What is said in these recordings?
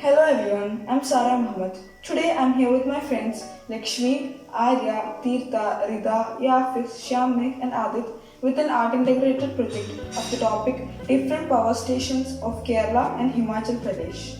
Hello everyone, I'm Sara Muhammad. Today I'm here with my friends Lakshmi, Arya, Tirtha, Rida, Yafis, Shyamnik and Adit with an art integrated project of the topic Different Power Stations of Kerala and Himachal Pradesh.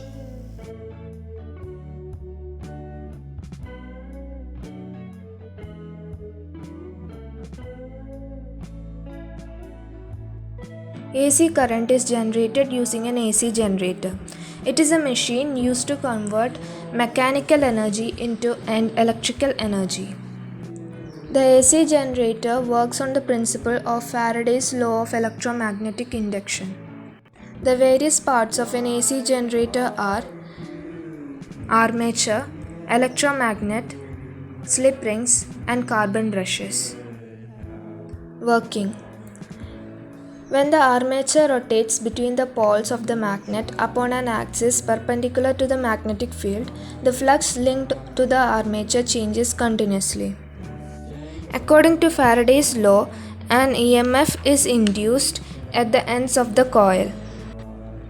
AC current is generated using an AC generator. It is a machine used to convert mechanical energy into an electrical energy. The AC generator works on the principle of Faraday's law of electromagnetic induction. The various parts of an AC generator are armature, electromagnet, slip rings, and carbon brushes. Working. When the armature rotates between the poles of the magnet upon an axis perpendicular to the magnetic field, the flux linked to the armature changes continuously. According to Faraday's law, an EMF is induced at the ends of the coil.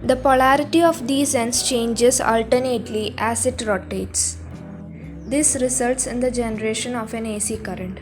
The polarity of these ends changes alternately as it rotates. This results in the generation of an AC current.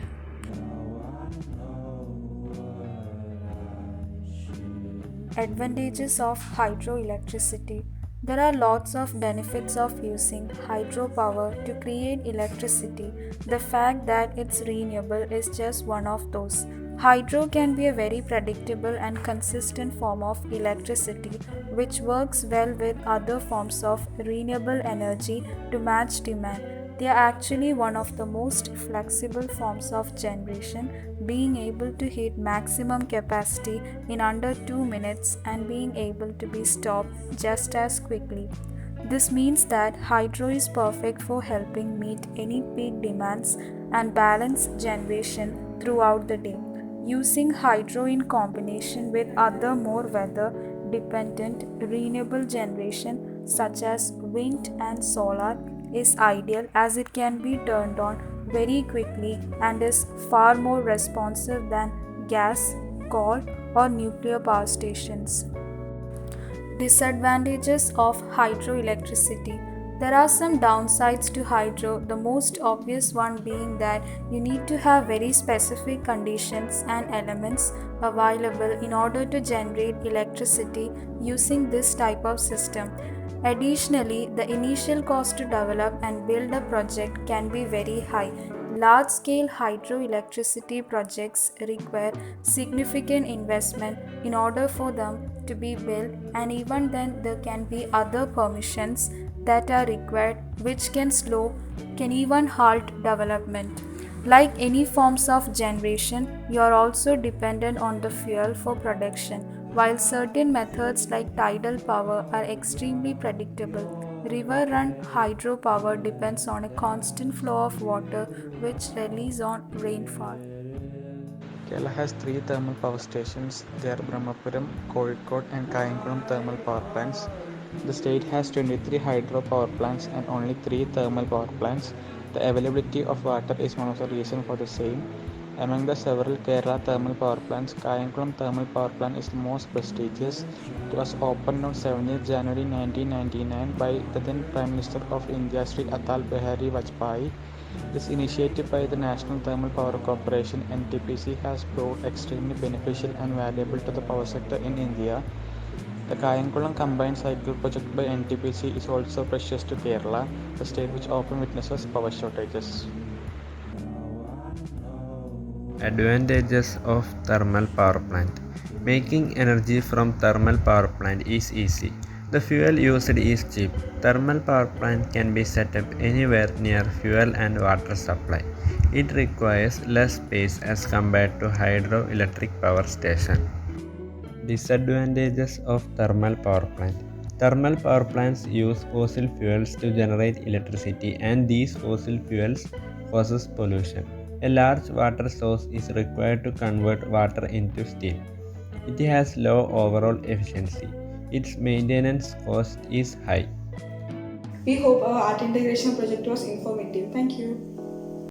Advantages of hydroelectricity. There are lots of benefits of using hydropower to create electricity. The fact that it's renewable is just one of those. Hydro can be a very predictable and consistent form of electricity which works well with other forms of renewable energy to match demand. They are actually one of the most flexible forms of generation, being able to hit maximum capacity in under 2 minutes and being able to be stopped just as quickly. This means that hydro is perfect for helping meet any peak demands and balance generation throughout the day. Using hydro in combination with other more weather dependent renewable generation such as wind and solar is ideal as it can be turned on very quickly and is far more responsive than gas, coal, or nuclear power stations. Disadvantages of hydroelectricity. There are some downsides to hydro, the most obvious one being that you need to have very specific conditions and elements available in order to generate electricity using this type of system. Additionally, the initial cost to develop and build a project can be very high. Large scale hydroelectricity projects require significant investment in order for them to be built, and even then, there can be other permissions that are required which can even halt development. Like any forms of generation, you are also dependent on the fuel for production. While certain methods like tidal power are extremely predictable, river run hydropower depends on a constant flow of water which relies on rainfall. Kerala has three thermal power stations. They are Brahmapuram, Kozhikode and Kayankulam thermal power plants. The state has 23 hydro power plants and only 3 thermal power plants. The availability of water is one of the reasons for the same. Among the several Kerala thermal power plants, Kayankulam thermal power plant is the most prestigious. It was opened on 17th January 1999 by the then Prime Minister of India, Sri Atal Bihari Vajpayee. This initiative by the National Thermal Power Corporation (NTPC) has proved extremely beneficial and valuable to the power sector in India. The Kayankulam combined cycle project by NTPC is also precious to Kerala, a state which often witnesses power shortages. Advantages of thermal power plant. Making energy from thermal power plant is easy. The fuel used is cheap. Thermal power plant can be set up anywhere near fuel and water supply. It requires less space as compared to hydroelectric power station. Disadvantages of thermal power plant. Thermal power plants use fossil fuels to generate electricity and these fossil fuels causes pollution. A large water source is required to convert water into steam. It has low overall efficiency. Its maintenance cost is high. We hope our art integration project was informative. Thank you.